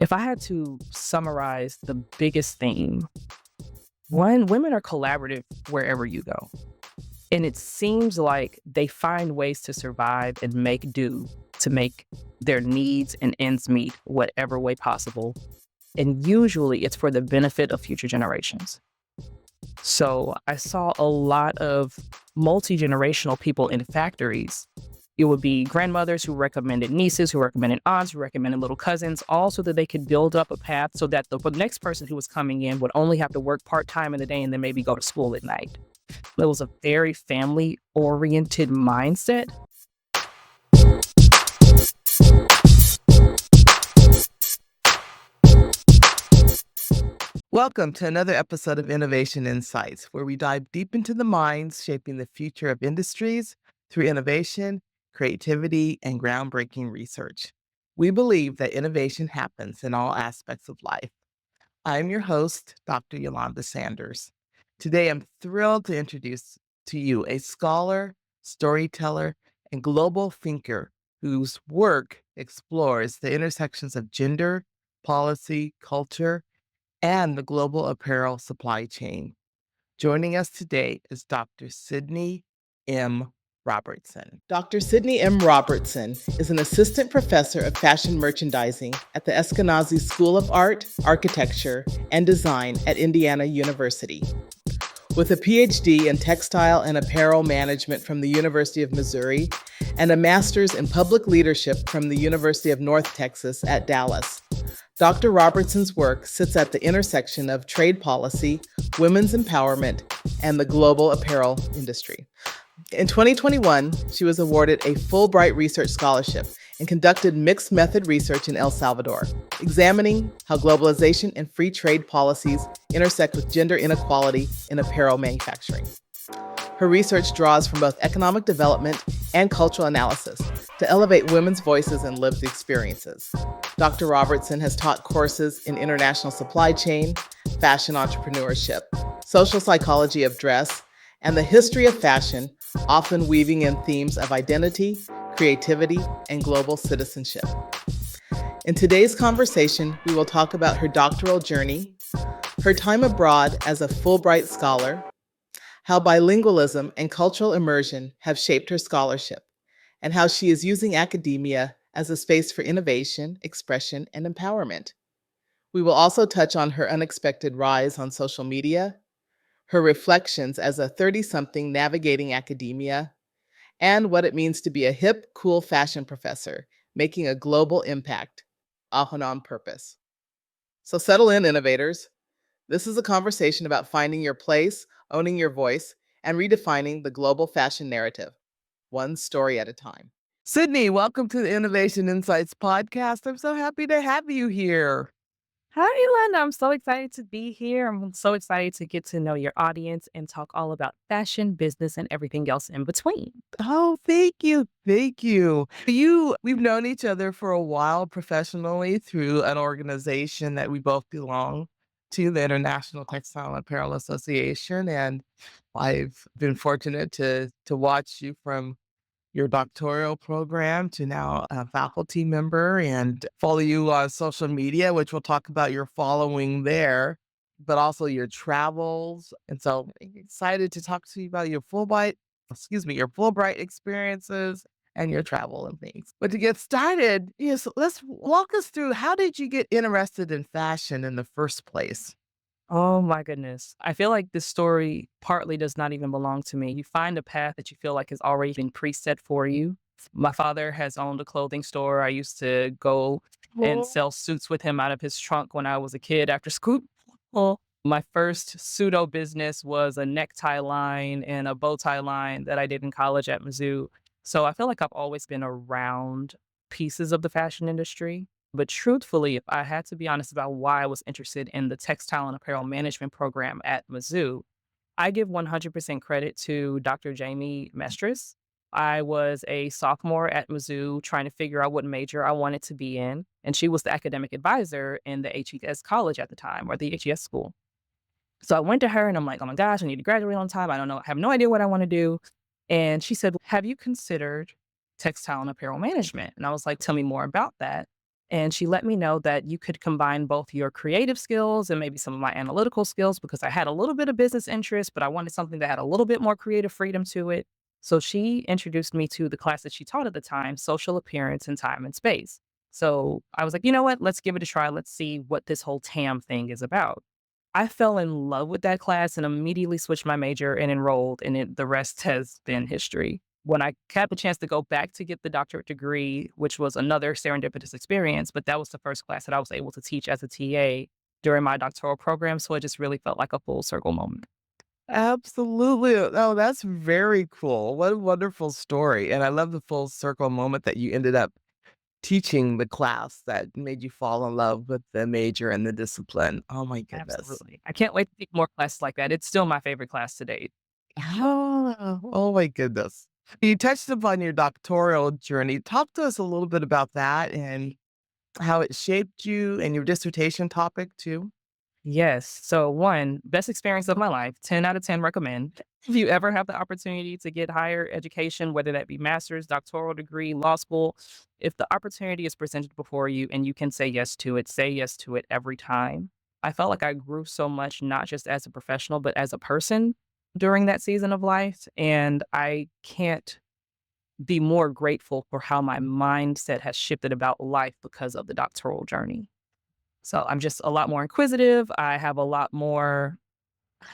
If I had to summarize the biggest theme, one, women are collaborative wherever you go. And it seems like they find ways to survive and make do to make their needs and ends meet whatever way possible. And usually it's for the benefit of future generations. So I saw a lot of multi generational people in factories. It would be grandmothers who recommended nieces, who recommended aunts, who recommended little cousins, all so that they could build up a path so that the next person who was coming in would only have to work part time in the day and then maybe go to school at night. It was a very family oriented mindset. Welcome to another episode of Innovation Insights, where we dive deep into the minds shaping the future of industries through innovation, creativity, and groundbreaking research. We believe that innovation happens in all aspects of life. I'm your host, Dr. Eulanda Sanders. Today, I'm thrilled to introduce to you a scholar, storyteller, and global thinker whose work explores the intersections of gender, policy, culture, and the global apparel supply chain. Joining us today is Dr. Cydni M. Robertson. Dr. Cydni M. Robertson is an assistant professor of fashion merchandising at the Eskenazi School of Art, Architecture, and Design at Indiana University. With a PhD in textile and apparel management from the University of Missouri and a master's in public leadership from the University of North Texas at Dallas, Dr. Robertson's work sits at the intersection of trade policy, women's empowerment, and the global apparel industry. In 2021, she was awarded a Fulbright Research Scholarship and conducted mixed method research in El Salvador, examining how globalization and free trade policies intersect with gender inequality in apparel manufacturing. Her research draws from both economic development and cultural analysis to elevate women's voices and lived experiences. Dr. Robertson has taught courses in international supply chain, fashion entrepreneurship, social psychology of dress, and the history of fashion, often weaving in themes of identity, creativity, and global citizenship. In today's conversation, we will talk about her doctoral journey, her time abroad as a Fulbright scholar, how bilingualism and cultural immersion have shaped her scholarship, and how she is using academia as a space for innovation, expression, and empowerment. We will also touch on her unexpected rise on social media, her reflections as a 30-something navigating academia, and what it means to be a hip, cool fashion professor, making a global impact, often on purpose. So settle in, innovators. This is a conversation about finding your place, owning your voice, and redefining the global fashion narrative, one story at a time. Cydni, welcome to the Innovation Insights podcast. I'm so happy to have you here. Hi, Eulanda. I'm so excited to be here. I'm so excited to get to know your audience and talk all about fashion, business, and everything else in between. Oh, thank you. We've known each other for a while professionally through an organization that we both belong to, the International Textile and Apparel Association. And I've been fortunate to watch you from your doctoral program to now a faculty member and follow you on social media, which we'll talk about your following there, but also your travels. And so excited to talk to you about your Fulbright experiences and your travel and things. But to get started, yes, let's walk us through, how did you get interested in fashion in the first place? Oh my goodness. I feel like this story partly does not even belong to me. You find a path that you feel like has already been preset for you. My father has owned a clothing store. I used to go and sell suits with him out of his trunk when I was a kid after school. My first pseudo business was a necktie line and a bow tie line that I did in college at Mizzou. So I feel like I've always been around pieces of the fashion industry. But truthfully, if I had to be honest about why I was interested in the textile and apparel management program at Mizzou, I give 100% credit to Dr. Jamie Mestris. I was a sophomore at Mizzou trying to figure out what major I wanted to be in, and she was the academic advisor in the HES college at the time, or the HES school. So I went to her and I'm like, "Oh my gosh, I need to graduate on time. I don't know. I have no idea what I want to do." And she said, "Have you considered textile and apparel management?" And I was like, "Tell me more about that." And she let me know that you could combine both your creative skills and maybe some of my analytical skills because I had a little bit of business interest, but I wanted something that had a little bit more creative freedom to it. So she introduced me to the class that she taught at the time, social appearance in time and space. So I was like, you know what? Let's give it a try. Let's see what this whole TAM thing is about. I fell in love with that class and immediately switched my major and enrolled, and the rest has been history. When I had the chance to go back to get the doctorate degree, which was another serendipitous experience, but that was the first class that I was able to teach as a TA during my doctoral program, so it just really felt like a full circle moment. Absolutely. Oh, that's very cool. What a wonderful story. And I love the full circle moment that you ended up teaching the class that made you fall in love with the major and the discipline. Oh my goodness. Absolutely. I can't wait to take more classes like that. It's still my favorite class to date. Oh my goodness. You touched upon your doctoral journey. Talk to us a little bit about that and how it shaped you and your dissertation topic too. Yes. So, one, best experience of my life, 10 out of 10 recommend. If you ever have the opportunity to get higher education, whether that be master's, doctoral degree, law school, if the opportunity is presented before you and you can say yes to it every time. I felt like I grew so much, not just as a professional, but as a person during that season of life. And I can't be more grateful for how my mindset has shifted about life because of the doctoral journey. So I'm just a lot more inquisitive. I have a lot more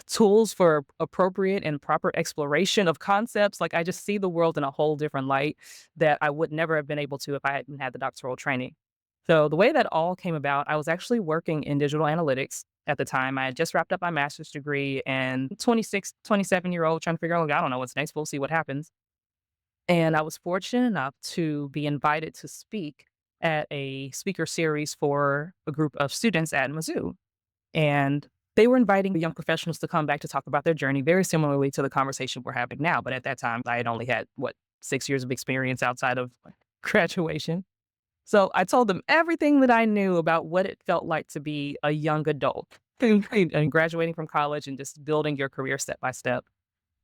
tools for appropriate and proper exploration of concepts. Like I just see the world in a whole different light that I would never have been able to if I hadn't had the doctoral training. So the way that all came about, I was actually working in digital analytics at the time. I had just wrapped up my master's degree and 26, 27-year old trying to figure out, like, I don't know what's next. We'll see what happens. And I was fortunate enough to be invited to speak at a speaker series for a group of students at Mizzou. And they were inviting the young professionals to come back to talk about their journey, very similarly to the conversation we're having now. But at that time, I had only had, 6 years of experience outside of graduation. So I told them everything that I knew about what it felt like to be a young adult and graduating from college and just building your career step by step.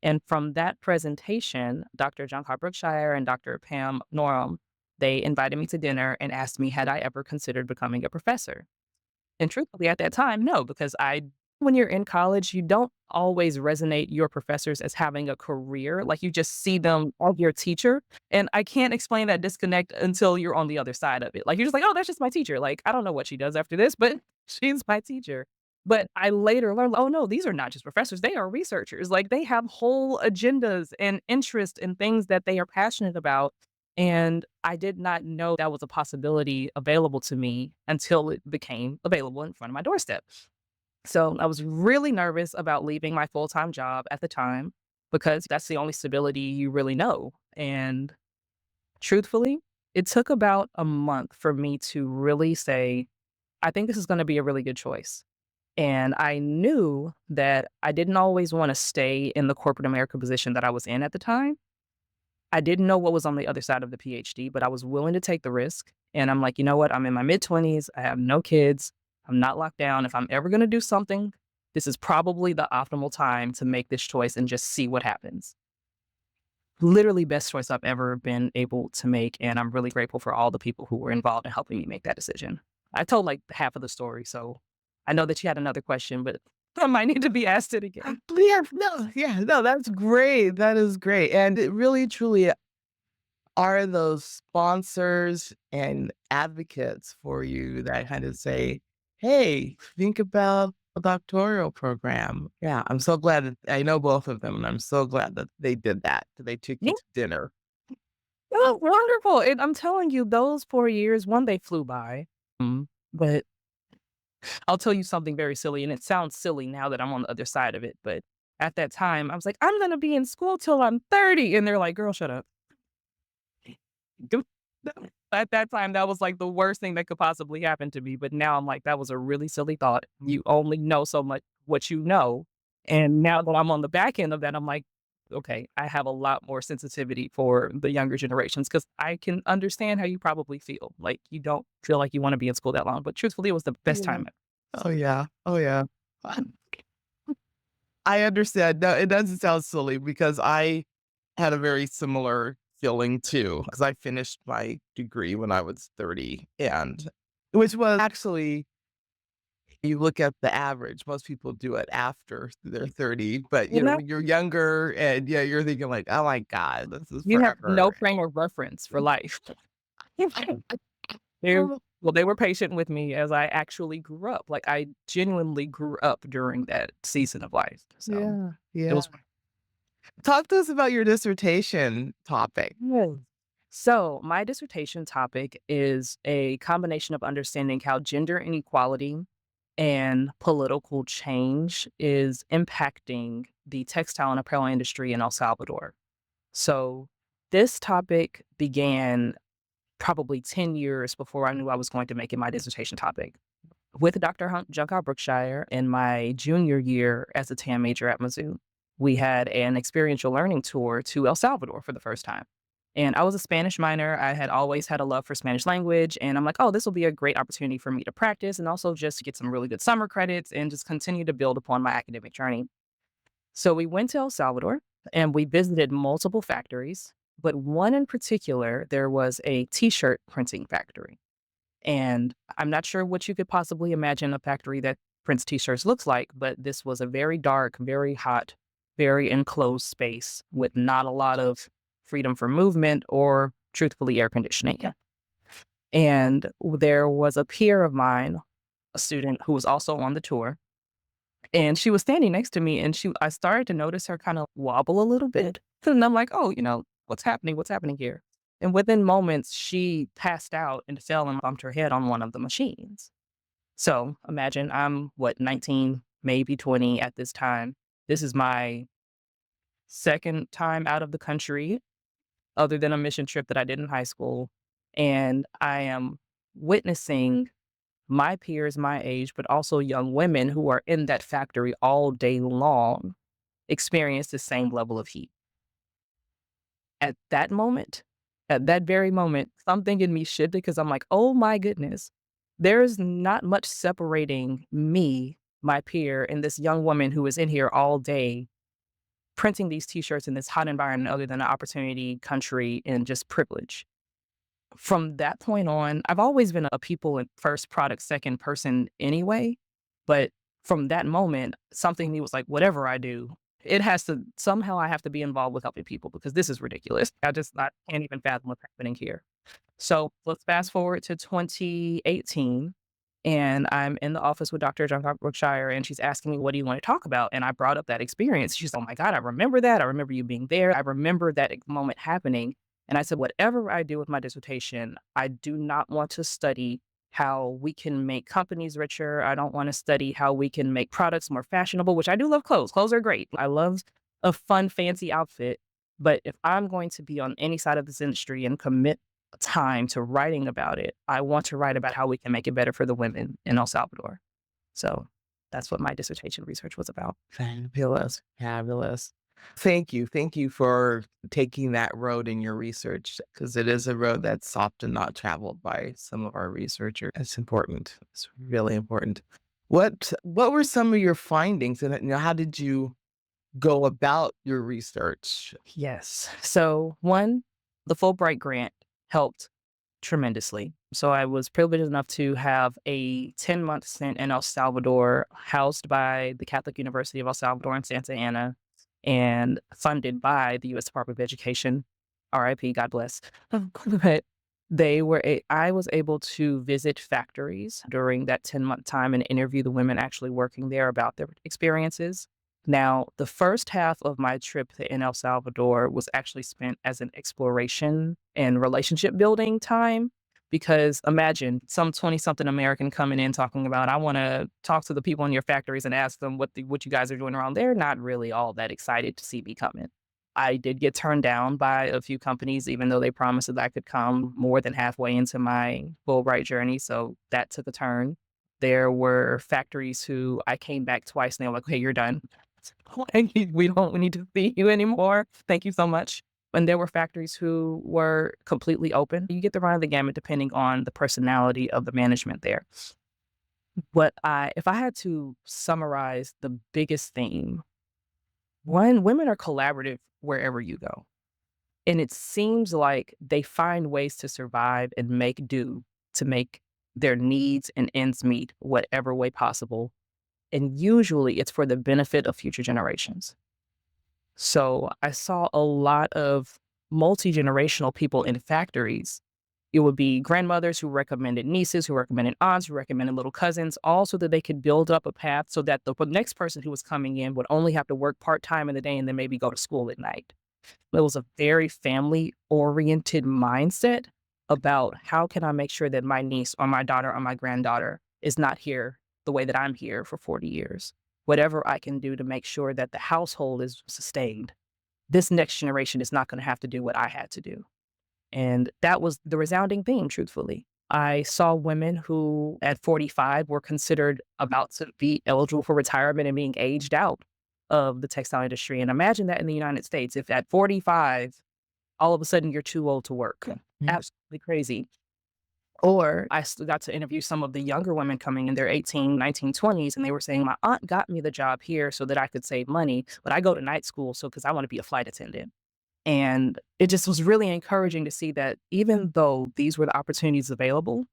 And from that presentation, Dr. John Brookshire and Dr. Pam Norum, they invited me to dinner and asked me, had I ever considered becoming a professor? And truthfully, at that time, no, because when you're in college, you don't always resonate your professors as having a career. Like you just see them as your teacher. And I can't explain that disconnect until you're on the other side of it. Like you're just like, oh, that's just my teacher. Like, I don't know what she does after this, but she's my teacher. But I later learned, oh no, these are not just professors. They are researchers. Like they have whole agendas and interest in things that they are passionate about. And I did not know that was a possibility available to me until it became available in front of my doorstep. So I was really nervous about leaving my full-time job at the time because that's the only stability you really know. And truthfully, it took about a month for me to really say, I think this is going to be a really good choice. And I knew that I didn't always want to stay in the corporate America position that I was in at the time. I didn't know what was on the other side of the PhD, but I was willing to take the risk. And I'm like, you know what? I'm in my mid-20s. I have no kids. I'm not locked down. If I'm ever going to do something, this is probably the optimal time to make this choice and just see what happens. Literally best choice I've ever been able to make. And I'm really grateful for all the people who were involved in helping me make that decision. I told like half of the story. So I know that you had another question, but I might need to be asked it again. Yeah, no, yeah, no, that's great. That is great. And it really truly are those sponsors and advocates for you that kind of say, "Hey, think about a doctoral program." Yeah, I'm so glad that I know both of them, and I'm so glad that they did that. They took you to dinner. Oh, wonderful, and I'm telling you, those 4 years, one, they flew by, but I'll tell you something very silly, and it sounds silly now that I'm on the other side of it, but at that time, I was like, "I'm gonna be in school till I'm 30," and they're like, "Girl, shut up." Do no. At that time, that was, like, the worst thing that could possibly happen to me, but now I'm like, "That was a really silly thought." You only know so much what you know, and now that I'm on the back end of that, I'm like, "Okay, I have a lot more sensitivity for the younger generations because I can understand how you probably feel, like, you don't feel like you wanna be in school that long, but truthfully, it was the best Yeah. time. Oh, yeah. Oh, yeah. I understand. No, it doesn't sound silly because I had a very similar feeling too, because I finished my degree when I was 30, and which was actually, you look at the average, most people do it after they're 30, but, You know, when you're younger and, yeah, you're thinking like, "Oh my god, this is you have no forever." frame of reference for life. They Oh, well, they were patient with me as I actually grew up. Like, I genuinely grew up during that season of life. So, yeah, it yeah. was Talk to us about your dissertation topic. Yes. So, my dissertation topic is a combination of understanding how gender inequality and political change is impacting the textile and apparel industry in El Salvador. So, this topic began probably 10 years before I knew I was going to make it my dissertation topic. With Dr. Junko Brookshire in my junior year as a TAM major at Mizzou, we had an experiential learning tour to El Salvador for the first time. And I was a Spanish minor. I had always had a love for Spanish language. And I'm like, oh, this will be a great opportunity for me to practice and also just get some really good summer credits and just continue to build upon my academic journey. So we went to El Salvador and we visited multiple factories, but one in particular, there was a t shirt printing factory. And I'm not sure what you could possibly imagine a factory that prints t-shirts looks like, but this was a very dark, very hot, very enclosed space with not a lot of freedom for movement or truthfully air conditioning. Yeah. And there was a peer of mine, a student who was also on the tour, and she was standing next to me and I started to notice her kind of wobble a little bit. And I'm like, "Oh, what's happening? What's happening here?" And within moments, she passed out and fell and bumped her head on one of the machines. So imagine I'm, what, 19, maybe 20 at this time. This is my second time out of the country, other than a mission trip that I did in high school. And I am witnessing my peers my age, but also young women who are in that factory all day long experience the same level of heat. At that moment, at that very moment, something in me shifted because I'm like, "Oh my goodness, there's not much separating me, my peer, and this young woman who is in here all day printing these t-shirts in this hot environment other than an opportunity, country, and just privilege." From that point on, I've always been a people and first, product second person anyway, but from that moment, something in me was like, "Whatever I do, it has to somehow I have to be involved with helping people because this is ridiculous. I can't even fathom what's happening here." So, let's fast forward to 2018, and I'm in the office with Dr. John Brookshire, and she's asking me, "What do you want to talk about?" And I brought up that experience. She's, "Oh my god, I remember that. I remember you being there. I remember that moment happening." And I said, "Whatever I do with my dissertation, I do not want to study how we can make companies richer. I don't want to study how we can make products more fashionable," which I do love clothes. Clothes are great. I love a fun, fancy outfit. But if I'm going to be on any side of this industry and commit time to writing about it, I want to write about how we can make it better for the women in El Salvador. So that's what my dissertation research was about. Fabulous, fabulous. Thank you for taking that road in your research because it is a road that's often not traveled by some of our researchers. It's important. It's really important. What were some of your findings and how did you go about your research? Yes. So, one, the Fulbright grant helped tremendously. So, I was privileged enough to have a 10-month stint in El Salvador, housed by the Catholic University of El Salvador in Santa Ana and funded by the US Department of Education. RIP, God bless. But I was able to visit factories during that 10-month time and interview the women actually working there about their experiences. Now, the first half of my trip in El Salvador was actually spent as an exploration and relationship building time because imagine some 20-something American coming in talking about, "I wanna talk to the people in your factories and ask them what you guys are doing around." They're not really all that excited to see me coming. I did get turned down by a few companies even though they promised that I could come more than halfway into my Fulbright journey, so that took a turn. There were factories who I came back twice and they were like, "Okay, you're done." Like, we don't need to see you anymore. Thank you so much." And there were factories who were completely open. You get the run of the gamut depending on the personality of the management there. If I had to summarize the biggest theme, one, women are collaborative wherever you go. And it seems like they find ways to survive and make do to make their needs and ends meet whatever way possible. And usually it's for the benefit of future generations. So I saw a lot of multi-generational people in factories. It would be grandmothers who recommended nieces, who recommended aunts, who recommended little cousins, all so that they could build up a path so that the next person who was coming in would only have to work part-time in the day and then maybe go to school at night. It was a very family-oriented mindset about how can I make sure that my niece or my daughter or my granddaughter is not here the way that I'm here for 40 years. Whatever I can do to make sure that the household is sustained. This next generation is not gonna have to do what I had to do. And that was the resounding theme, truthfully. I saw women who at 45 were considered about to be eligible for retirement and being aged out of the textile industry. And imagine that in the United States, if at 45, all of a sudden you're too old to work. Mm. Absolutely crazy. Or I still got to interview some of the younger women coming in their 18, 19, 20s, and they were saying, my aunt got me the job here so that I could save money, but I go to night school so because I want to be a flight attendant. And it just was really encouraging to see that even though these were the opportunities available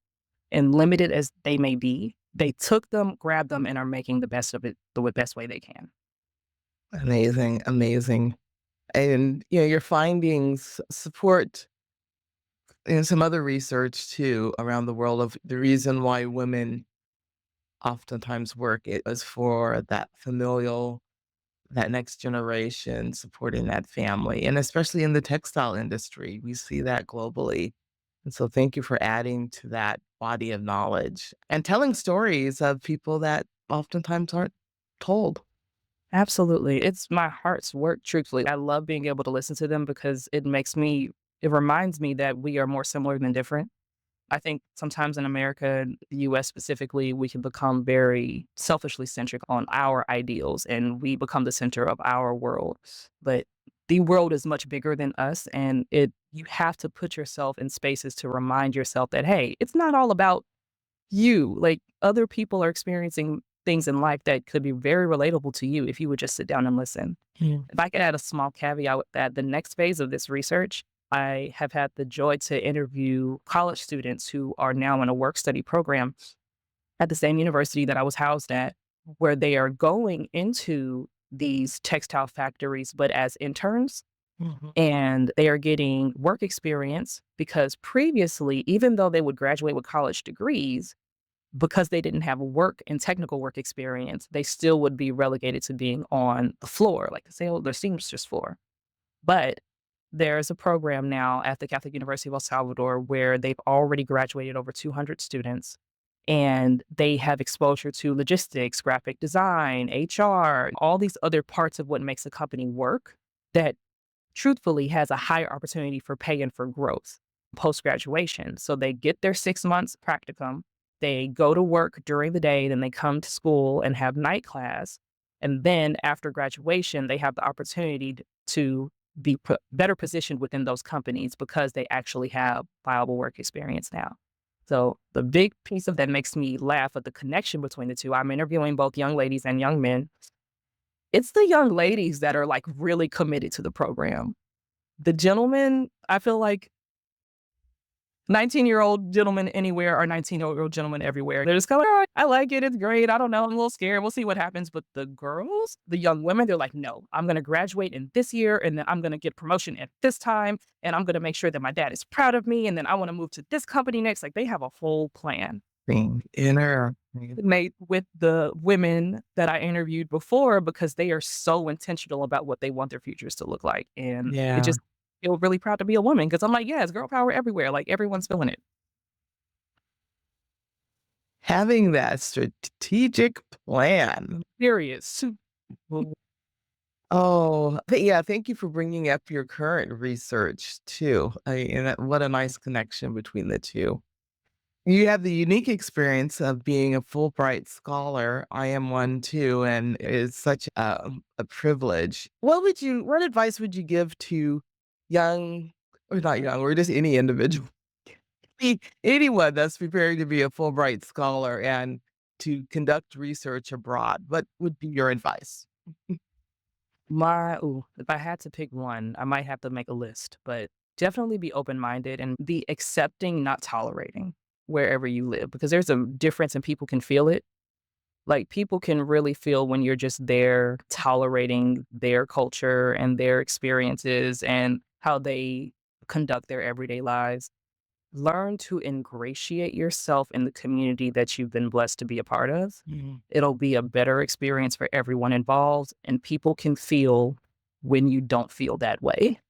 and limited as they may be, they took them, grabbed them, and are making the best of it the best way they can. Amazing, amazing. And, your findings support, some other research too around the world of the reason why women oftentimes work it is for that familial, that next generation supporting that family, and especially in the textile industry, we see that globally. And so thank you for adding to that body of knowledge and telling stories of people that oftentimes aren't told. Absolutely. It's my heart's work, truthfully. I love being able to listen to them because it reminds me that we are more similar than different. I think sometimes in America, the US specifically, we can become very selfishly centric on our ideals and we become the center of our world. But the world is much bigger than us and you have to put yourself in spaces to remind yourself that hey, it's not all about you. Like other people are experiencing things in life that could be very relatable to you if you would just sit down and listen. Mm. If I could add a small caveat with that, the next phase of this research, I have had the joy to interview college students who are now in a work study program at the same university that I was housed at, where they are going into these textile factories, but as interns, Mhm. and they are getting work experience because previously, even though they would graduate with college degrees, because they didn't have work and technical work experience, they still would be relegated to being on the floor, like the seamstress floor. But there's a program now at the Catholic University of El Salvador where they've already graduated over 200 students, and they have exposure to logistics, graphic design, HR, all these other parts of what makes a company work that truthfully has a higher opportunity for pay and for growth post-graduation. So they get their 6 months practicum, they go to work during the day, then they come to school and have night class, and then after graduation, they have the opportunity to be better positioned within those companies because they actually have viable work experience now. So the big piece of that makes me laugh at the connection between the two. I'm interviewing both young ladies and young men. It's the young ladies that are like really committed to the program. The gentlemen, I feel like 19-year-old gentlemen anywhere are 19-year-old gentlemen everywhere. They're just kinda like, "Alright, I like it, it's great, I don't know, I'm a little scared, we'll see what happens." But the girls, the young women, they're like, "No, I'm gonna graduate in this year, and then I'm gonna get promotion at this time, and I'm gonna make sure that my dad is proud of me, and then I wanna move to this company next." Like, they have a whole plan. Being inner. Made with the women that I interviewed before because they are so intentional about what they want their futures to look like, and it Yeah. just feel really proud to be a woman because 'cause I'm like, "Yes, girl power everywhere," like, everyone's feeling it. Having that strategic plan. Serious. Well, oh, yeah, thank you for bringing up your current research too. And what a nice connection between the two. You have the unique experience of being a Fulbright scholar. I am one too, and it's such a privilege. What advice would you give to young, or not young, or just any individual, anyone that's preparing to be a Fulbright scholar and to conduct research abroad? What would be your advice? If I had to pick one, I might have to make a list, but definitely be open-minded and be accepting, not tolerating. wherever you live because there's a difference and people can feel it. Like, people can really feel when you're just there tolerating their culture and their experiences and how they conduct their everyday lives. Learn to ingratiate yourself in the community that you've been blessed to be a part of. Mhm. It'll be a better experience for everyone involved, and people can feel when you don't feel that way.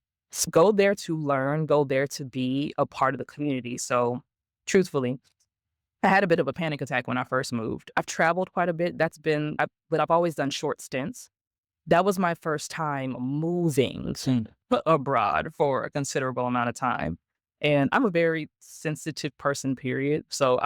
Go there to learn, go there to be a part of the community. So, truthfully, I had a bit of a panic attack when I first moved. I've traveled quite a bit. But I've always done short stints. That was my first time moving abroad for a considerable amount of time. And I'm a very sensitive person, period. So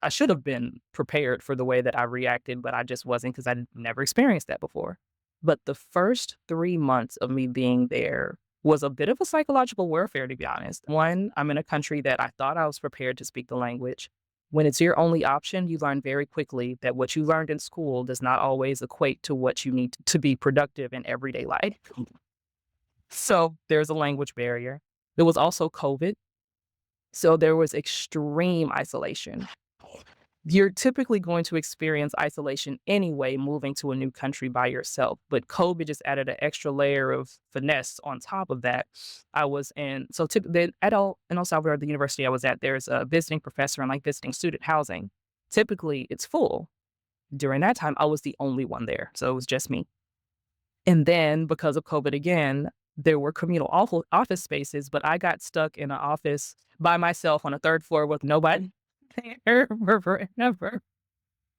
I should have been prepared for the way that I reacted, but I just wasn't because I'd never experienced that before. But the first 3 months of me being there was a bit of a psychological warfare, to be honest. One, I'm in a country that I thought I was prepared to speak the language. When it's your only option, you learn very quickly that what you learned in school does not always equate to what you need to be productive in everyday life. So there's a language barrier. There was also COVID. So there was extreme isolation. You're typically going to experience isolation anyway, moving to a new country by yourself. But COVID just added an extra layer of finesse on top of that. I was in, so in El Salvador, the university I was at, there's a visiting professor and like visiting student housing. Typically, it's full. During that time, I was the only one there. So it was just me. And then because of COVID again, there were communal office spaces, but I got stuck in an office by myself on a third floor with nobody there for forever.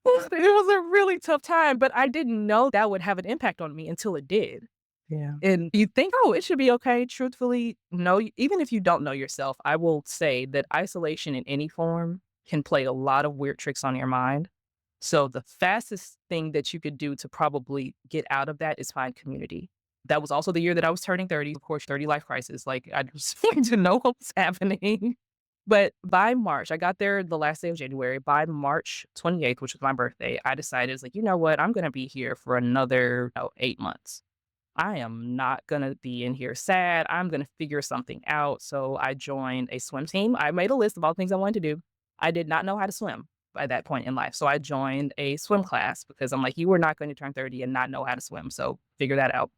It was a really tough time, but I didn't know that would have an impact on me until it did. Yeah. And you think, "Oh, it should be okay." Truthfully, no, even if you don't know yourself, I will say that isolation in any form can play a lot of weird tricks on your mind. So the fastest thing that you could do to probably get out of that is find community. That was also the year that I was turning 30, of course, 30 life crisis. Like, I just wanted to know what was happening. But by March, I got there the last day of January. By March 28th, which was my birthday, I decided, it's like, you know what? I'm gonna be here for another 8 months. I am not gonna be in here sad. I'm gonna figure something out. So I joined a swim team. I made a list of all things I wanted to do. I did not know how to swim by that point in life. So I joined a swim class because I'm like, you are not going to turn 30 and not know how to swim. So figure that out.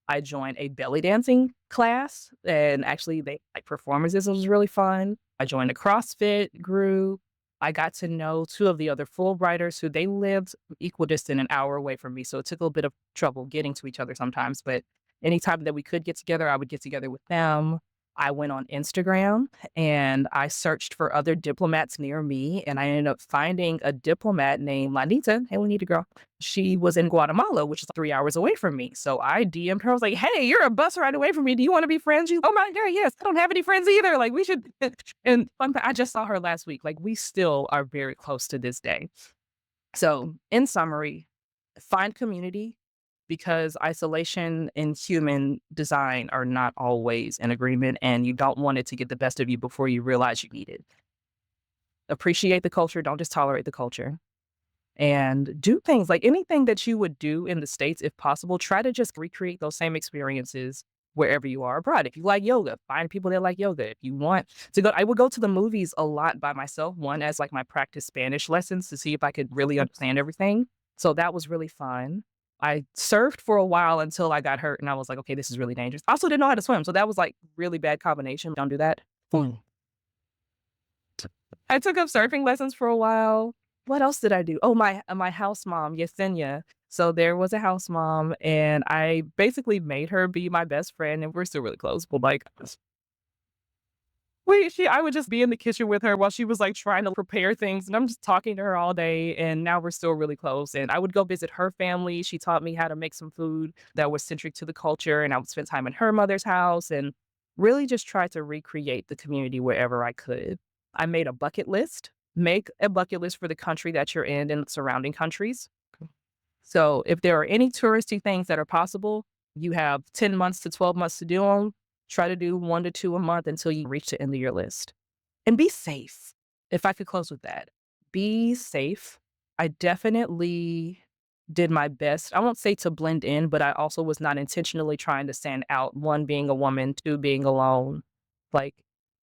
I joined a belly dancing class and actually they like performances. It was really fun. I joined a CrossFit group. I got to know two of the other Fulbrighters who they lived equidistant an hour away from me. So it took a little bit of trouble getting to each other sometimes. But anytime that we could get together, I would get together with them. I went on Instagram and I searched for other diplomats near me, and I ended up finding a diplomat named Lanita. Hey, Lanita girl. She was in Guatemala, which is 3 hours away from me. So I DM'd her. I was like, "Hey, you're a bus ride away from me. Do you want to be friends?" She's, "Oh my god, yes. I don't have any friends either. Like we should." And I just saw her last week. Like we still are very close to this day. So, in summary, find community because isolation and human design are not always in agreement, and you don't want it to get the best of you before you realize you need it. Appreciate the culture, don't just tolerate the culture. And do things like anything that you would do in the States, if possible, try to just recreate those same experiences wherever you are abroad. If you like yoga, find people that like yoga. If you want to go, I would go to the movies a lot by myself, one as like my practice Spanish lessons to see if I could really understand everything. So that was really fun. I surfed for a while until I got hurt and I was like, okay, this is really dangerous. I also didn't know how to swim. So that was like really bad combination. Don't do that. Mm. I took up surfing lessons for a while. What else did I do? Oh, my house mom, Yesenia. So there was a house mom, and I basically made her be my best friend, and we're still really close. But like, I would just be in the kitchen with her while she was like trying to prepare things, and I'm just talking to her all day. And now we're still really close. And I would go visit her family. She taught me how to make some food that was centric to the culture, and I would spend time in her mother's house, and really just try to recreate the community wherever I could. I made a bucket list. Make a bucket list for the country that you're in and the surrounding countries. So if there are any touristy things that are possible, you have 10 months to 12 months to do them. Try to do 1 to 2 a month until you reach the end of your list. And be safe. If I could close with that, be safe. I definitely did my best. I won't say to blend in, but I also was not intentionally trying to stand out. One, being a woman, two, being alone. Like,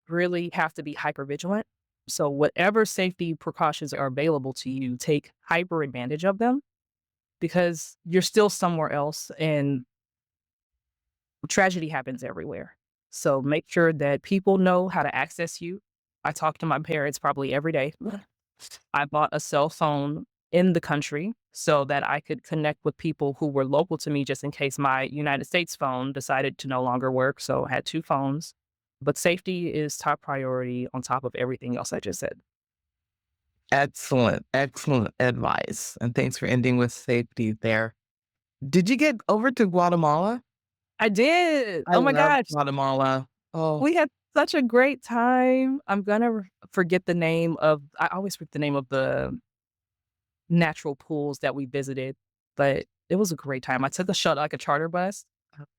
really have to be hyper vigilant So whatever safety precautions are available to you, take hyper advantage of them because you're still somewhere else and tragedy happens everywhere. So make sure that people know how to access you. I talk to my parents probably every day. I bought a cell phone in the country so that I could connect with people who were local to me just in case my United States phone decided to no longer work. So I had 2 phones. But safety is top priority on top of everything else I just said. Excellent, excellent advice. And thanks for ending with safety there. Did you get over to Guatemala? I did. I Oh my love gosh. Guatemala. Oh, We had such a great time. I'm gonna forget the name of I always forget the name of the natural pools that we visited, but it was a great time. I took a shuttle like a charter bus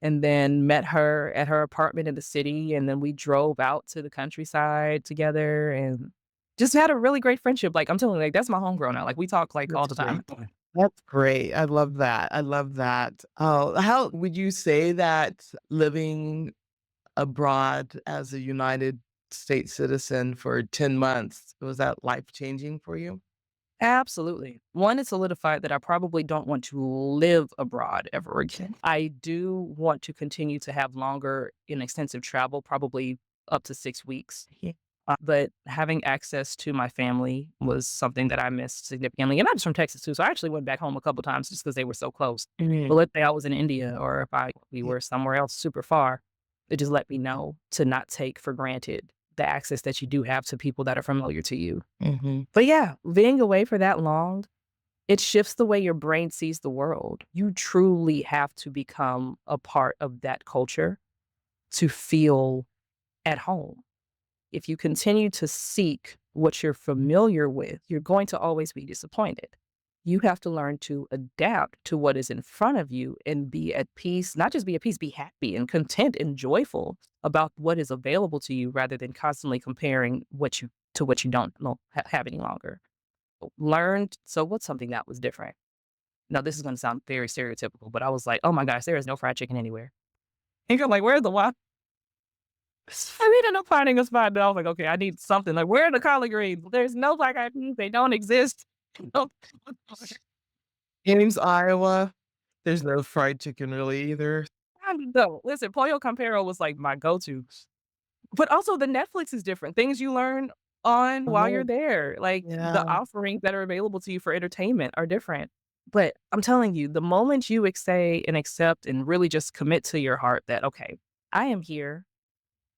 and then met her at her apartment in the city, and then we drove out to the countryside together and just had a really great friendship. Like, I'm telling you, like, that's my homegirl now. Like, we talk, like, all that's the great. time. That's great. I love that. I love that. Oh, how would you say that living abroad as a United States citizen for 10 months, was that life-changing for you? Absolutely. One, it solidified that I probably don't want to live abroad ever again. I do want to continue to have longer and extensive travel, probably up to 6 weeks. Yeah. But having access to my family was something that I missed significantly, and I'm just from Texas too, so I actually went back home a couple times just because they were so close. But Mhm. let's say I was in India or if we Yeah. were somewhere else super far, it just let me know to not take for granted the access that you do have to people that are familiar to you. Mhm. But yeah, being away for that long, it shifts the way your brain sees the world. You truly have to become a part of that culture to feel at home. If you continue to seek what you're familiar with, you're going to always be disappointed. You have to learn to adapt to what is in front of you and be at peace, not just be at peace, be happy and content and joyful about what is available to you rather than constantly comparing what you don't know, have any longer. Learned so what's something that was different? Now this is gonna sound very stereotypical, but I was like, "Oh my gosh, there is no fried chicken anywhere." And you're like, "Where's the what?" I ended up finding a spot, and I was like, "Okay, I need something." Like, "Where are the collard greens?" "There's no black eyed peas, they don't exist." No. Ames, Iowa, there's no fried chicken really either. I no, listen, Pollo Campero was like my go-to. But also the Netflix is different. Things you learn on while you're Oh, there, like, yeah. the offerings that are available to you for entertainment are different. But I'm telling you, the moment you say and accept and really just commit to your heart that, "Okay, I am here.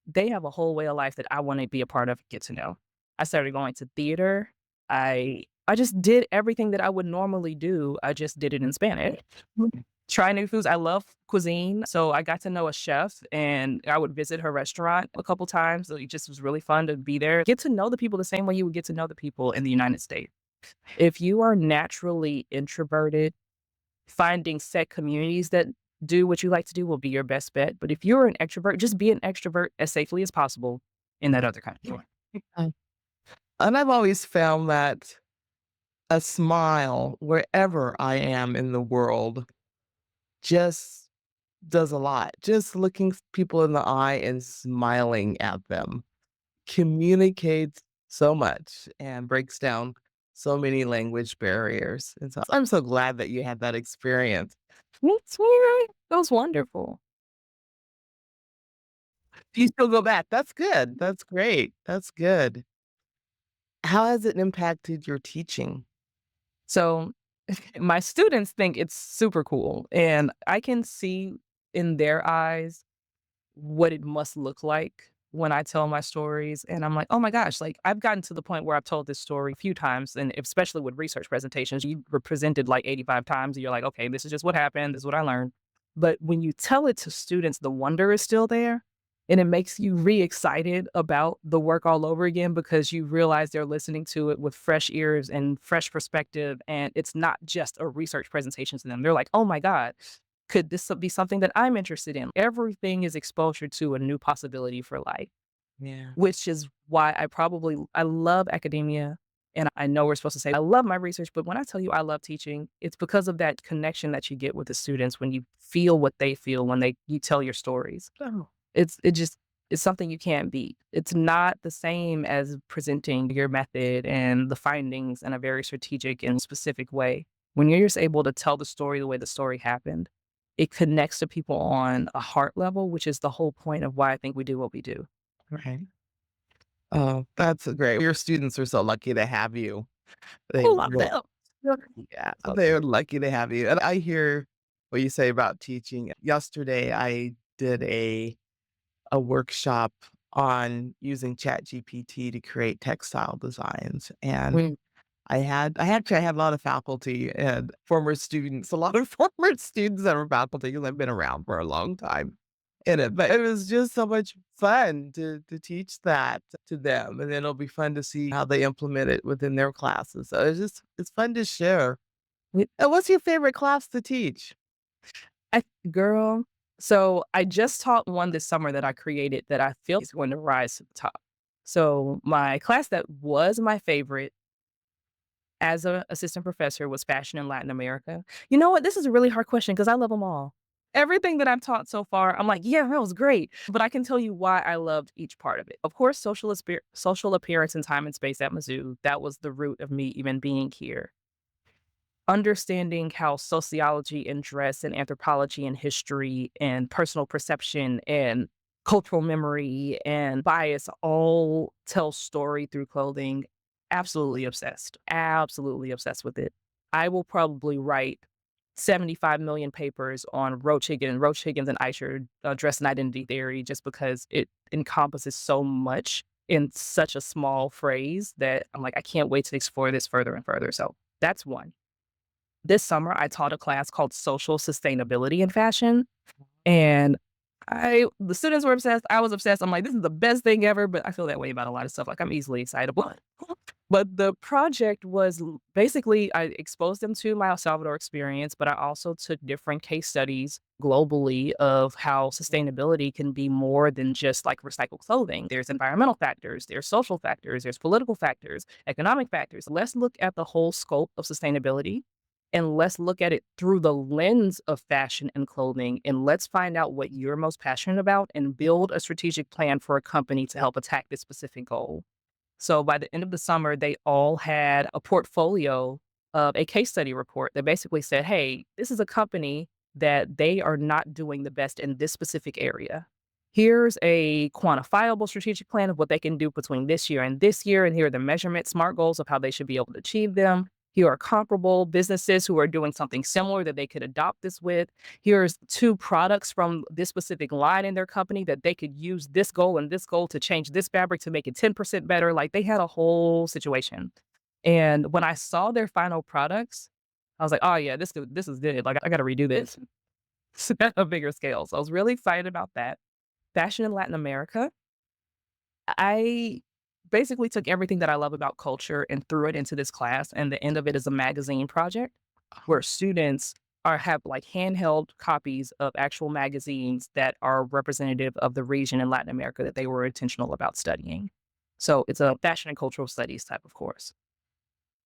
They have a whole way of life that I wanna be a part of, get to know." I started going to theater. I just did everything that I would normally do, I just did it in Spanish. Try new foods. I love cuisine, so I got to know a chef, and I would visit her restaurant a couple times, so it just was really fun to be there. Get to know the people the same way you would get to know the people in the United States. If you are naturally introverted, finding set communities that do what you like to do will be your best bet, but if you're an extrovert, just be an extrovert as safely as possible in that other country. Uh, and I've always found that a smile wherever I am in the world just does a lot. Just looking people in the eye and smiling at them communicates so much and breaks down so many language barriers. And so I'm so glad that you had that experience. That's right. That was wonderful. Do you still go back? That's good. That's great. That's good. How has it impacted your teaching? So my students think it's super cool, and I can see in their eyes what it must look like when I tell my stories, and I'm like, "Oh my gosh," like, I've gotten to the point where I've told this story a few times, and especially with research presentations, you were presented like 85 times, and you're like, "Okay, this is just what happened, this is what I learned." But when you tell it to students, the wonder is still there, and it makes you re-excited about the work all over again because you realize they're listening to it with fresh ears and fresh perspective, and it's not just a research presentation to them. They're like, "Oh my god, could this be something that I'm interested in?" Everything is exposure to a new possibility for life, Yeah. which is why I love academia, and I know we're supposed to say, "I love my research," but when I tell you I love teaching, it's because of that connection that you get with the students when you feel what they feel when you tell your stories. Oh, It just is something you can't beat. It's not the same as presenting your method and the findings in a very strategic and specific way. When you're just able to tell the story the way the story happened, it connects to people on a heart level, which is the whole point of why I think we do what we do. Right. Oh, that's great. Your students are so lucky to have you. I They love will. them. Yeah, they're lucky to have you. And I hear what you say about teaching. Yesterday, I did a workshop on using ChatGPT to create textile designs, and Mm, I had a lot of faculty and former students, a lot of former students that were faculty because I've been around for a long time in it. But it was just so much fun to teach that to them, and then it'll be fun to see how they implement it within their classes. So it's fun to share. we And what's your favorite class to teach? I girl, so I just taught one this summer that I created that I feel is going to rise to the top. So my class that was my favorite as a assistant professor was fashion in Latin America. You know what? This is a really hard question because I love them all. Everything that I've taught so far, I'm like, yeah, that was great. But I can tell you why I loved each part of it. Of course, social appearance and time and space at Mizzou, that was the root of me even being here. Understanding how sociology and dress and anthropology and history and personal perception and cultural memory and bias all tell story through clothing. Absolutely obsessed with it. I will probably write 75 million papers on Roach Higgins and Eicher, dress and identity theory, just because it encompasses so much in such a small phrase that I'm like, I can't wait to explore this further and further. So that's one. This summer, I taught a class called Social Sustainability in Fashion, and the students were obsessed, I was obsessed. I'm like, "This is the best thing ever," but I feel that way about a lot of stuff, like, I'm easily excitable. But the project was basically I exposed them to my El Salvador experience, but I also took different case studies globally of how sustainability can be more than just, like, recycled clothing. There's environmental factors, there's social factors, there's political factors, economic factors. Let's look at the whole scope of sustainability and let's look at it through the lens of fashion and clothing, and let's find out what you're most passionate about and build a strategic plan for a company to help attack this specific goal. So by the end of the summer, they all had a portfolio of a case study report that basically said, "Hey, this is a company that they are not doing the best in this specific area. Here's a quantifiable strategic plan of what they can do between this year, and here are the measurement SMART goals of how they should be able to achieve them. Here are comparable businesses who are doing something similar that they could adopt this with. Here's 2 products from this specific line in their company that they could use this goal and this goal to change this fabric to make it 10% better." Like, they had a whole situation. And when I saw their final products, I was like, "Oh, yeah, this is good. Like, I gotta redo this." At a bigger scale. So I was really excited about that. Fashion in Latin America, I basically took everything that I love about culture and threw it into this class, and the end of it is a magazine project where students have, like, handheld copies of actual magazines that are representative of the region in Latin America that they were intentional about studying. So it's a fashion and cultural studies type of course.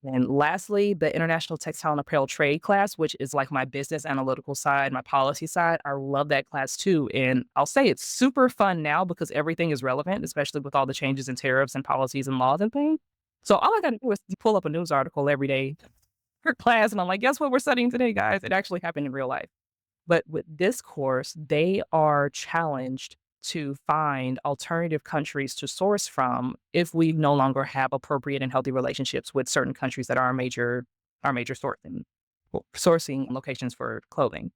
And lastly, the International Textile and Apparel Trade class, which is like my business analytical side, my policy side. I love that class too. And I'll say it's super fun now because everything is relevant, especially with all the changes in tariffs and policies and laws and things. So all I got to do is pull up a news article every day for class. And I'm like, guess what we're studying today, guys? It actually happened in real life. But with this course, they are challenged to find alternative countries to source from if we no longer have appropriate and healthy relationships with certain countries that are our major sourcing locations for clothing.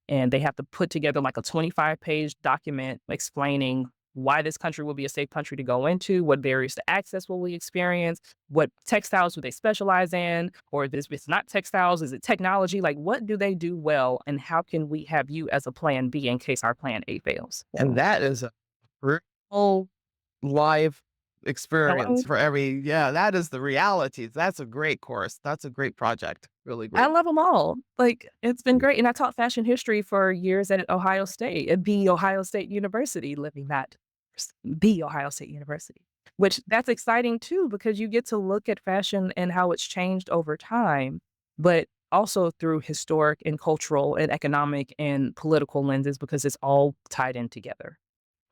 And they have to put together like a 25-page document explaining why this country will be a safe country to go into, what barriers to access will we experience, what textiles do they specialize in, or if it's not textiles, is it technology? Like, what do they do well, and how can we have you as a plan B in case our plan A fails? And that is a real live So, experience for every yeah, that is the reality. That's a great course. That's a great project. Really I great. love them all. Like, it's been great, and I taught fashion history for years at Ohio State, at the Ohio State University, living that the Ohio State University, which that's exciting too because you get to look at fashion and how it's changed over time, but also through historic and cultural and economic and political lenses because it's all tied in together.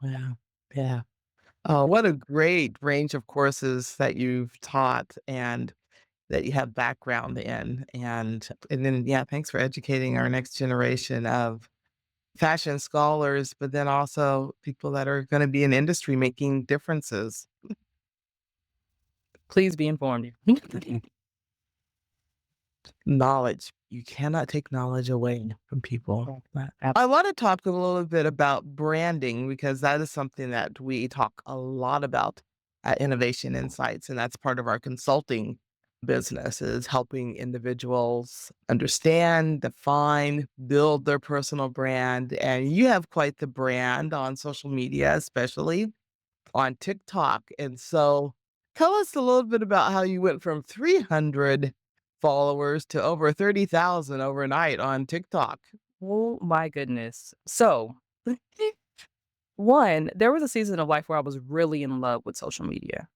Yeah. Yeah. Oh, what a great range of courses that you've taught and that you have background in. And then yeah, thanks for educating our next generation of fashion scholars, but then also people that are going to be in industry making differences. Please be informed. Knowledge. You cannot take knowledge away from people. I Absolutely. want to talk a little bit about branding because that is something that we talk a lot about at Innovation Insights, and that's part of our consulting business is helping individuals understand, define, build their personal brand. And you have quite the brand on social media, especially on TikTok. And so tell us a little bit about how you went from 300 followers to over 30,000 overnight on TikTok. Oh my goodness. So, one, there was a season of life where I was really in love with social media.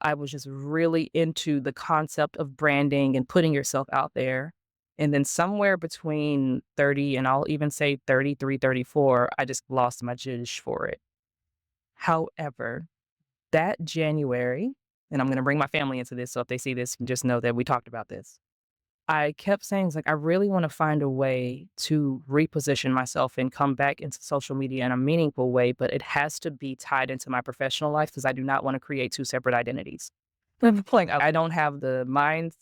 I was just really into the concept of branding and putting yourself out there. And then somewhere between 30 and I'll even say 33, 34, I just lost my judge for it. However, that January, and I'm going to bring my family into this. So if they see this, just know that we talked about this. I kept saying, it's like, I really want to find a way to reposition myself and come back into social media in a meaningful way, but it has to be tied into my professional life because I do not want to create two separate identities. Like, I don't have the mind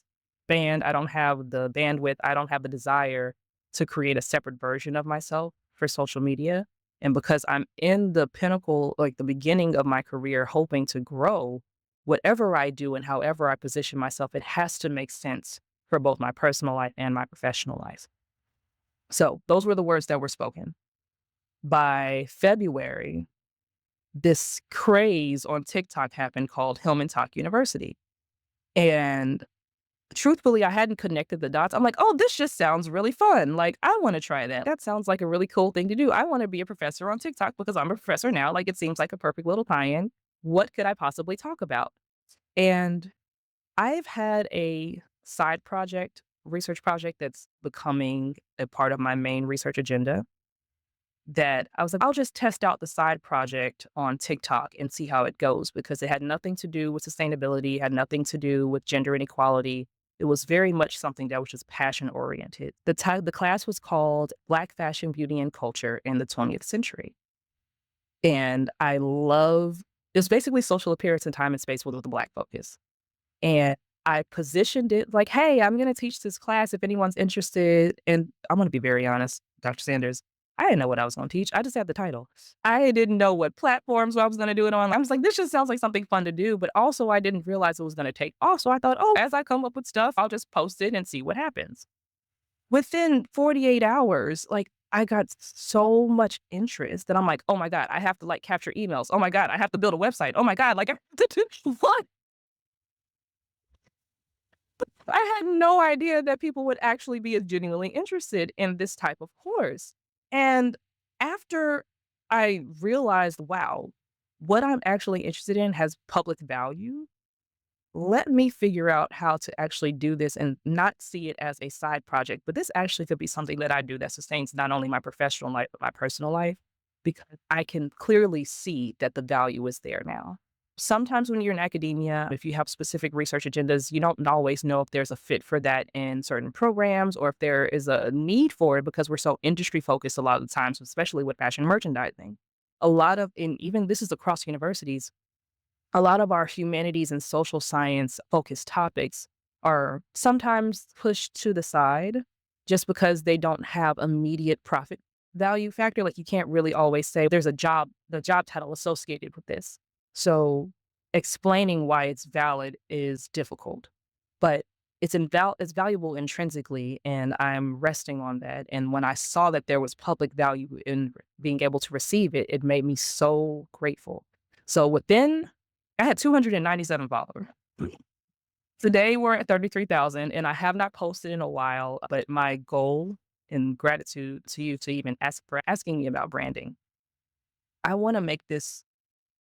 span, I don't have the bandwidth, I don't have the desire to create a separate version of myself for social media. And because I'm in the pinnacle, like the beginning of my career, hoping to grow, whatever I do and however I position myself, it has to make sense for both my personal life and my professional life. So those were the words that were spoken. By February, this craze on TikTok happened called Hillman Talk University. And truthfully, I hadn't connected the dots. I'm like, oh, this just sounds really fun. Like, I want to try that. That sounds like a really cool thing to do. I want to be a professor on TikTok because I'm a professor now. Like, it seems like a perfect little tie in. What could I possibly talk about? And I've had a side project, research project that's becoming a part of my main research agenda that I was like, I'll just test out the side project on TikTok and see how it goes because it had nothing to do with sustainability, had nothing to do with gender inequality. It was very much something that was just passion oriented. The class was called Black Fashion, Beauty, and Culture in the 20th Century. And I love it's basically social appearance in time and space with a black focus. And I positioned it like, "Hey, I'm gonna teach this class if anyone's interested," and I'm gonna be very honest, Dr. Sanders, I didn't know what I was gonna teach, I just had the title. I didn't know what platforms I was gonna do it on. I was like, "This just sounds like something fun to do," but also I didn't realize it was gonna take off, so I thought, "Oh, as I come up with stuff, I'll just post it and see what happens." Within 48 hours, like, I got so much interest that I'm like, "Oh my god, I have to, like, capture emails. Oh my god, I have to build a website. Oh my god, like, I have to do what?" I had no idea that people would actually be as genuinely interested in this type of course. And after I realized, wow, what I'm actually interested in has public value, let me figure out how to actually do this and not see it as a side project, but this actually could be something that I do that sustains not only my professional life, but my personal life, because I can clearly see that the value is there now. Sometimes when you're in academia, if you have specific research agendas, you don't always know if there's a fit for that in certain programs or if there is a need for it because we're so industry focused a lot of the times, especially with fashion merchandising. A lot of, and even this is across universities, a lot of our humanities and social science focused topics are sometimes pushed to the side just because they don't have immediate profit value factor. Like you can't really always say there's the job title associated with this. So explaining why it's valid is difficult, but it's valuable intrinsically, and I'm resting on that. And when I saw that there was public value in being able to receive it, it made me so grateful. So within I had 297 followers. Today, we're at 33,000, and I have not posted in a while, but my goal in gratitude to you to even ask for asking me about branding, I wanna make this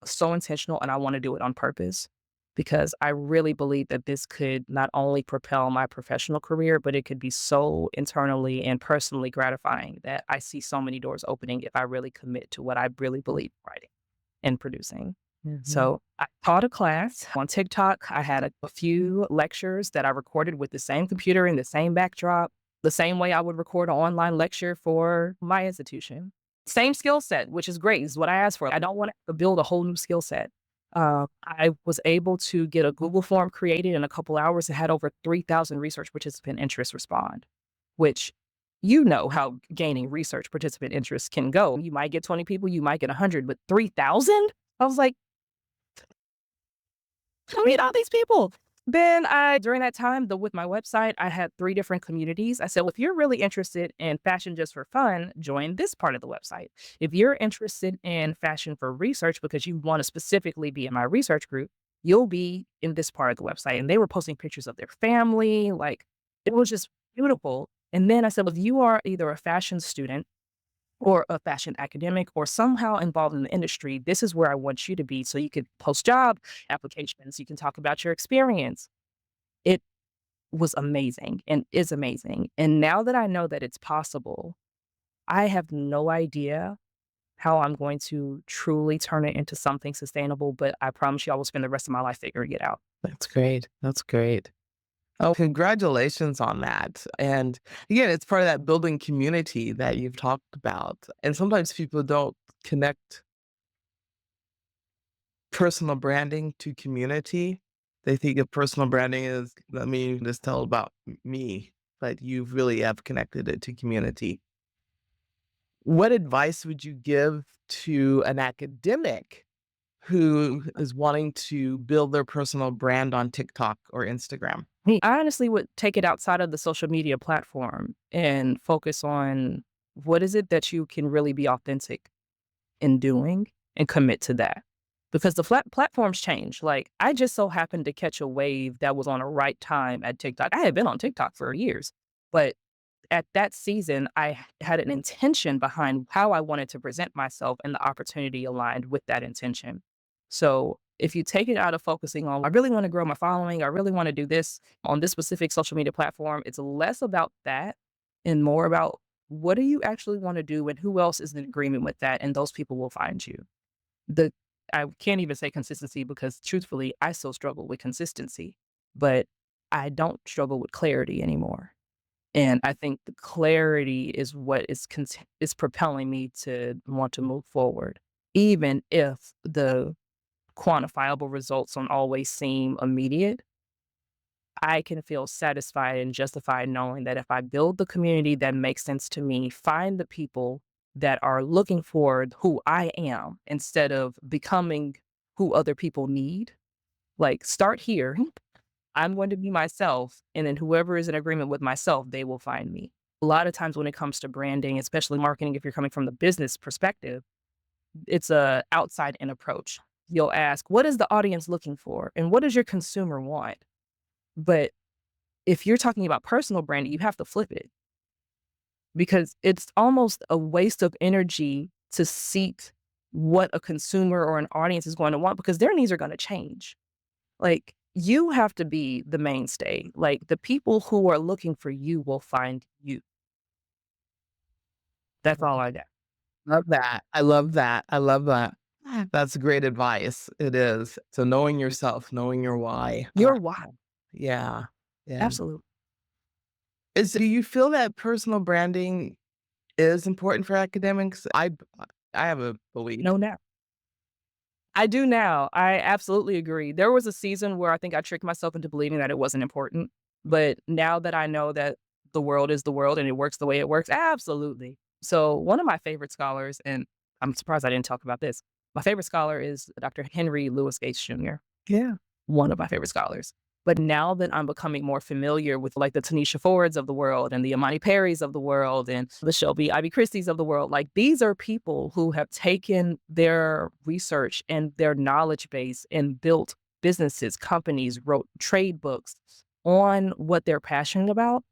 so intentional, and I wanna do it on purpose because I really believe that this could not only propel my professional career, but it could be so internally and personally gratifying that I see so many doors opening if I really commit to what I really believe in writing. in producing. Mhm. So I taught a class on TikTok. I had a few lectures that I recorded with the same computer and the same backdrop, the same way I would record an online lecture for my institution. Same skill set, which is great, is what I asked for. I don't want to build a whole new skill set. I was able to get a Google form created in a couple hours. It had over 3,000 research participant interests respond, which you know how gaining research participant interest can go. You might get 20 people, you might get 100, but 3,000? I was like, I meet all these people. Then during that time, with my website, I had 3 different communities. I said, well, if you're really interested in fashion just for fun, join this part of the website. If you're interested in fashion for research because you want to specifically be in my research group, you'll be in this part of the website. And they were posting pictures of their family. Like it was just beautiful. And then I said, well, if you are either a fashion student or a fashion academic or somehow involved in the industry, this is where I want you to be so you can post job applications, you can talk about your experience. It was amazing and is amazing. And now that I know that it's possible, I have no idea how I'm going to truly turn it into something sustainable, but I promise you I will spend the rest of my life figuring it out. That's great. That's great. Oh, congratulations on that. And again, it's part of that building community that you've talked about. And sometimes people don't connect personal branding to community. They think of personal branding as, let me just tell about me, but you really have connected it to community. What advice would you give to an academic who is wanting to build their personal brand on TikTok or Instagram? I honestly would take it outside of the social media platform and focus on what is it that you can really be authentic in doing and commit to that. Because the platforms change. Like, I just so happened to catch a wave that was on a right time at TikTok. I had been on TikTok for years, but at that season, I had an intention behind how I wanted to present myself, and the opportunity aligned with that intention. So if you take it out of focusing on, I really want to grow my following, I really want to do this on this specific social media platform, it's less about that and more about what do you actually want to do and who else is in agreement with that. And those people will find you. The I can't even say consistency because truthfully, I still struggle with consistency, but I don't struggle with clarity anymore. And I think the clarity is what is propelling me to want to move forward, even if the quantifiable results don't always seem immediate. I can feel satisfied and justified knowing that if I build the community that makes sense to me, find the people that are looking for who I am instead of becoming who other people need. Like, start here. I'm going to be myself, and then whoever is in agreement with myself, they will find me. A lot of times when it comes to branding, especially marketing, if you're coming from the business perspective, it's a outside in approach. You'll ask, what is the audience looking for? And what does your consumer want? But if you're talking about personal branding, you have to flip it because it's almost a waste of energy to seek what a consumer or an audience is going to want because their needs are going to change. Like, you have to be the mainstay. Like, the people who are looking for you will find you. That's all I got. Love that. I love that. I love that. That's great advice. It is. So knowing yourself, knowing your why. You're wild. Yeah. Yeah. Absolutely. Do you feel that personal branding is important for academics? I have a belief. No, now. I do now. I absolutely agree. There was a season where I think I tricked myself into believing that it wasn't important. But now that I know that the world is the world and it works the way it works, absolutely. So, one of my favorite scholars, and I'm surprised I didn't talk about this, my favorite scholar is Dr. Henry Louis Gates Jr., Yeah. one of my favorite scholars. But now that I'm becoming more familiar with like the Tanisha Fords of the world and the Amani Perrys of the world and the Shelby Ivy Christies of the world, like these are people who have taken their research and their knowledge base and built businesses, companies, wrote trade books on what they're passionate about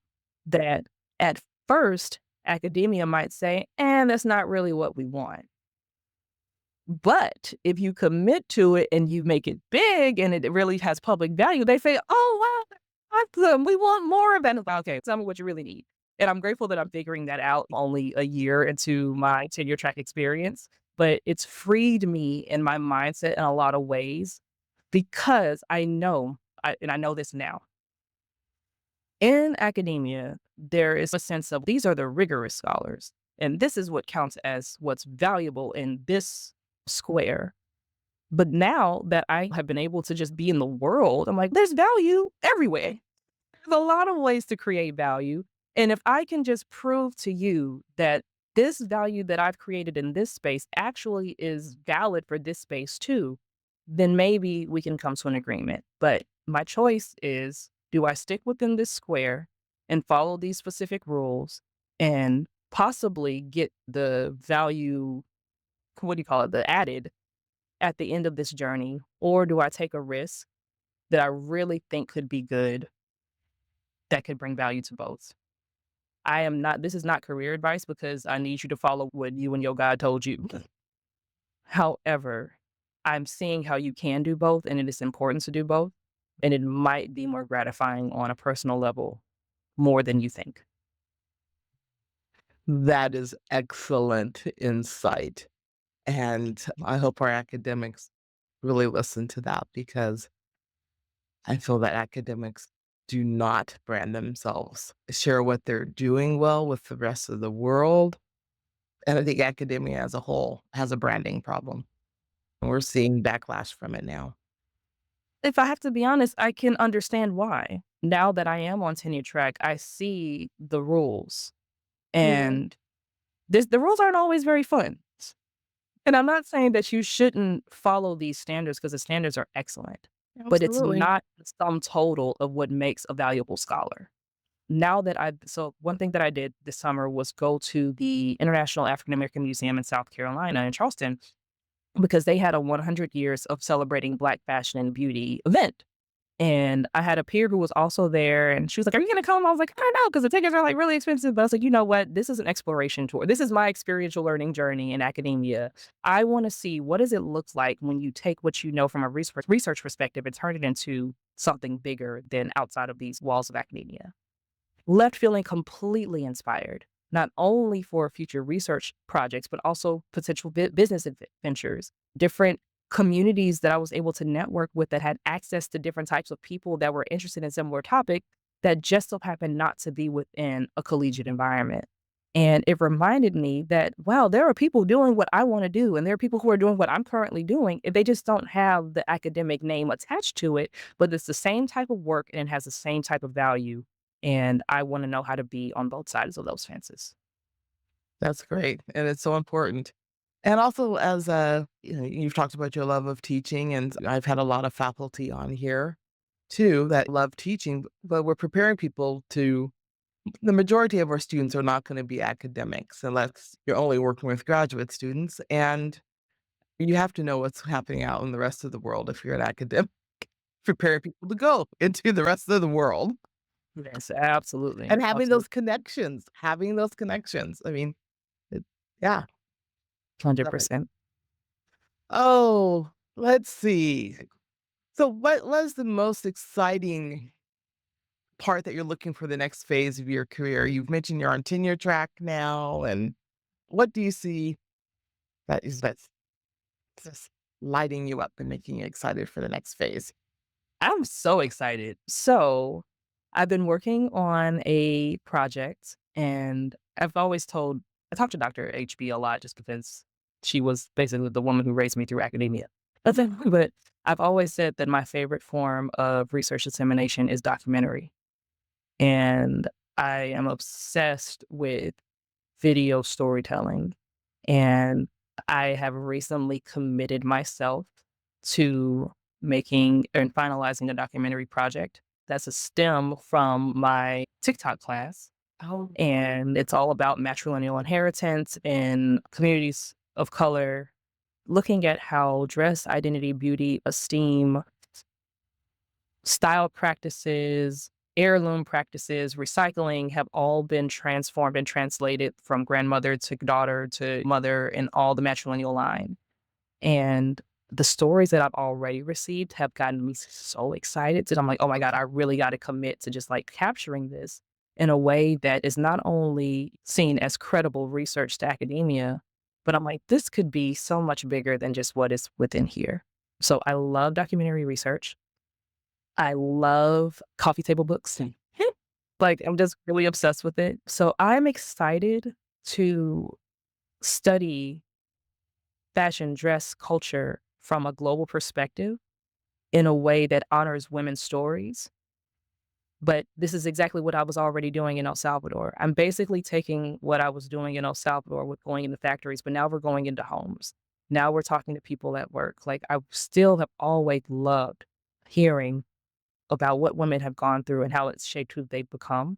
that at first academia might say, and that's not really what we want. But if you commit to it and you make it big and it really has public value, they say, "Oh, wow, awesome. We want more of that." Okay, tell me what you really need. And I'm grateful that I'm figuring that out only a year into my tenure track experience. but it's freed me in my mindset in a lot of ways because and I know this now. In academia, there is a sense of these are the rigorous scholars, and this is what counts as what's valuable in this square. But now that I have been able to just be in the world, I'm like, there's value everywhere. There's a lot of ways to create value. And if I can just prove to you that this value that I've created in this space actually is valid for this space too, then maybe we can come to an agreement. But my choice is, do I stick within this square and follow these specific rules and possibly get the value, what do you call it, the added at the end of this journey? Or do I take a risk that I really think could be good that could bring value to both? This is not career advice because I need you to follow what you and your God told you. However, I'm seeing how you can do both and it is important to do both. And it might be more gratifying on a personal level more than you think. That is excellent insight. And I hope our academics really listen to that because I feel that academics do not brand themselves, share what they're doing well with the rest of the world. And I think academia as a whole has a branding problem. And we're seeing backlash from it now. If I have to be honest, I can understand why. Now that I am on tenure track, I see the rules Yeah, and the rules aren't always very fun. And I'm not saying that you shouldn't follow these standards because the standards are excellent, but it's absolutely. not the sum total of what makes a valuable scholar. Now that one thing that I did this summer was go to the International African American Museum in South Carolina in Charleston because they had a 100 years of celebrating Black fashion and beauty event. And I had a peer who was also there, and she was like, "Are you gonna come?" I was like, "I don't know, because the tickets are, like, really expensive." But I was like, "You know what? This is an exploration tour. This is my experiential learning journey in academia. I wanna see what does it look like when you take what you know from a research perspective and turn it into something bigger than outside of these walls of academia." Left feeling completely inspired, not only for future research projects, but also potential business ventures, different communities that I was able to network with that had access to different types of people that were interested in similar topic that just so happened not to be within a collegiate environment. And it reminded me that, wow, there are people doing what I want to do, and there are people who are doing what I'm currently doing. They just don't have the academic name attached to it, but it's the same type of work and it has the same type of value, and I wanna know how to be on both sides of those fences. That's great. And it's so important. And also, as you've talked about your love of teaching, and I've had a lot of faculty on here too that love teaching, but we're preparing people to the majority of our students are not going to be academics unless you're only working with graduate students. And you have to know what's happening out in the rest of the world if you're an academic, preparing people to go into the rest of the world Yes, absolutely, and having absolutely, those connections, having those connections. I mean, it, yeah. Love it. 100%. Oh, let's see. So, what was the most exciting part that you're looking for the next phase of your career? You've mentioned you're on tenure track now, and what do you see that's just lighting you up and making you excited for the next phase? I'm so excited. So, I've been working on a project, and I talked to Dr. HB a lot just because she was basically the woman who raised me through academia. But I've always said that my favorite form of research dissemination is documentary, and I am obsessed with video storytelling. And I have recently committed myself to making and finalizing a documentary project that's a stem from my TikTok class. Oh, And it's all about matrilineal inheritance in communities of color, looking at how dress, identity, beauty, esteem, style practices, heirloom practices, recycling have all been transformed and translated from grandmother to daughter to mother in all the matrilineal line. And the stories that I've already received have gotten me so excited that I'm like, oh my God, I really got to commit to just like capturing this in a way that is not only seen as credible research to academia, But I'm like, this could be so much bigger than just what is within here. So I love documentary research. I love coffee table books. Like, I'm just really obsessed with it. So I'm excited to study fashion, dress, culture from a global perspective in a way that honors women's stories. But this is exactly what I was already doing in El Salvador. I'm basically taking what I was doing in El Salvador with going into factories, but now we're going into homes. Now we're talking to people at work. Like, I still have always loved hearing about what women have gone through and how it's shaped who they've become.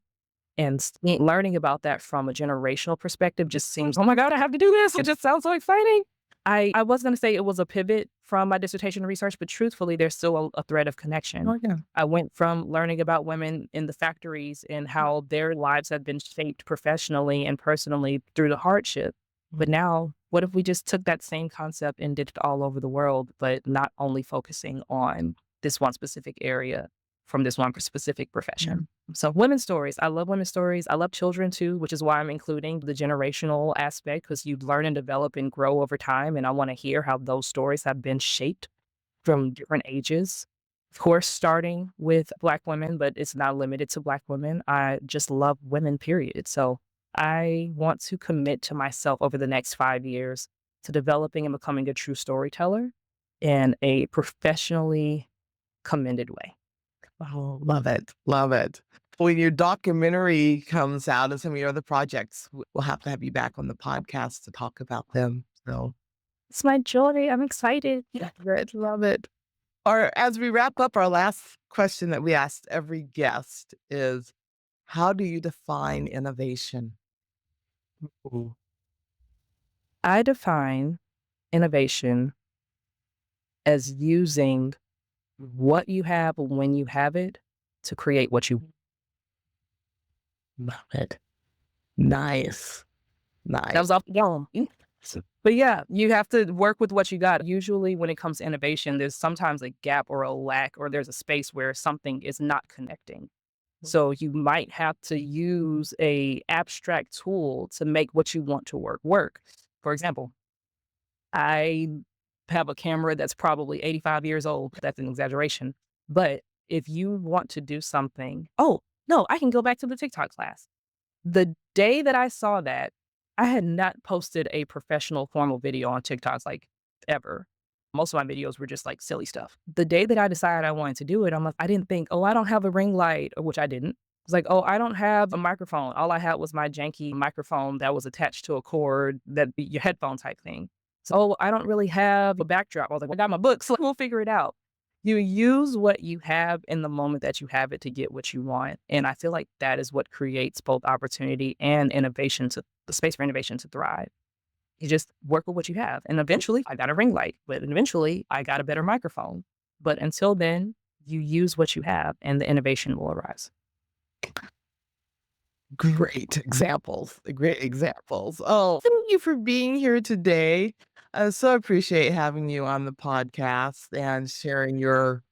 And learning about that from a generational perspective just seems, oh my God, I have to do this. It just sounds so exciting. I was going to say it was a pivot from my dissertation research, but truthfully, there's still a thread of connection. Oh, yeah. I went from learning about women in the factories and how their lives have been shaped professionally and personally through the hardship. But now, what if we just took that same concept and did it all over the world, but not only focusing on this one specific area from this one specific profession? So women's stories. I love women's stories. I love children too, which is why I'm including the generational aspect because you learn and develop and grow over time. And I want to hear how those stories have been shaped from different ages. Of course, starting with Black women, but it's not limited to Black women. I just love women, period. So I want to commit to myself over the next 5 years to developing and becoming a true storyteller in a professionally commended way. Oh, love it. Love it. When your documentary comes out and some of your other projects, we'll have to have you back on the podcast to talk about them. So It's my joy. I'm excited. yeah, great. Love it. Or as we wrap up, our last question that we asked every guest is, how do you define innovation? Ooh. I define innovation as using what you have when you have it to create what you. Love it. Nice. That Nice. was off the dome. But yeah, you have to work with what you got. Usually when it comes to innovation, there's sometimes a gap or a lack, or there's a space where something is not connecting. So you might have to use a abstract tool to make what you want to work. For example, I have a camera that's probably 85 years old. That's an exaggeration. But if you want to do something, oh, no, I can go back to the TikTok class. The day that I saw that, I had not posted a professional formal video on TikToks like ever. Most of my videos were just like silly stuff. The day that I decided I wanted to do it, I didn't think, oh, I don't have a ring light, which I didn't. It's like, oh, I don't have a microphone. All I had was my janky microphone that was attached to a cord that be your headphone type thing. So, oh, I don't really have a backdrop. I was like, I got my books. We'll figure it out. You use what you have in the moment that you have it to get what you want. And I feel like that is what creates both opportunity and innovation to the space for innovation to thrive. You just work with what you have. And eventually I got a ring light, but eventually I got a better microphone. But until then, you use what you have and the innovation will arise. Great examples. Great examples. Oh, thank you for being here today. I so appreciate having you on the podcast and sharing your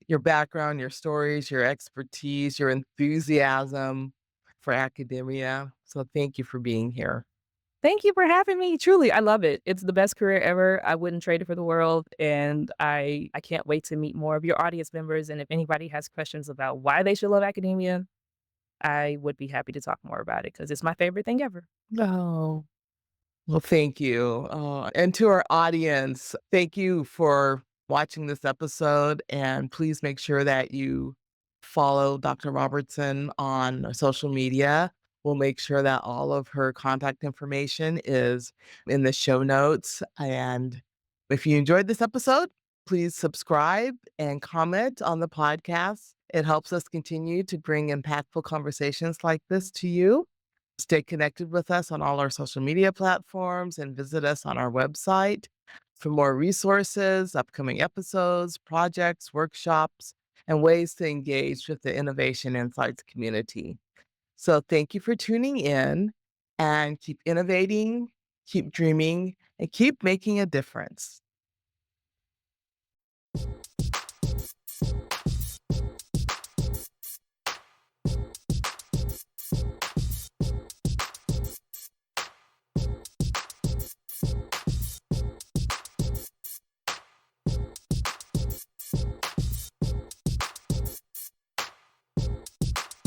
background, your stories, your expertise, your enthusiasm for academia. So thank you for being here. Thank you for having me. Truly, I love it. It's the best career ever. I wouldn't trade it for the world. And I can't wait to meet more of your audience members. And if anybody has questions about why they should love academia, I would be happy to talk more about it because it's my favorite thing ever. Oh, well, thank you. And to our audience, thank you for watching this episode. And please make sure that you follow Dr. Robertson on social media. We'll make sure that all of her contact information is in the show notes. And if you enjoyed this episode, please subscribe and comment on the podcast. It helps us continue to bring impactful conversations like this to you. Stay connected with us on all our social media platforms and visit us on our website for more resources, upcoming episodes, projects, workshops, and ways to engage with the Innovation Insights community. So thank you for tuning in and keep innovating, keep dreaming, and keep making a difference.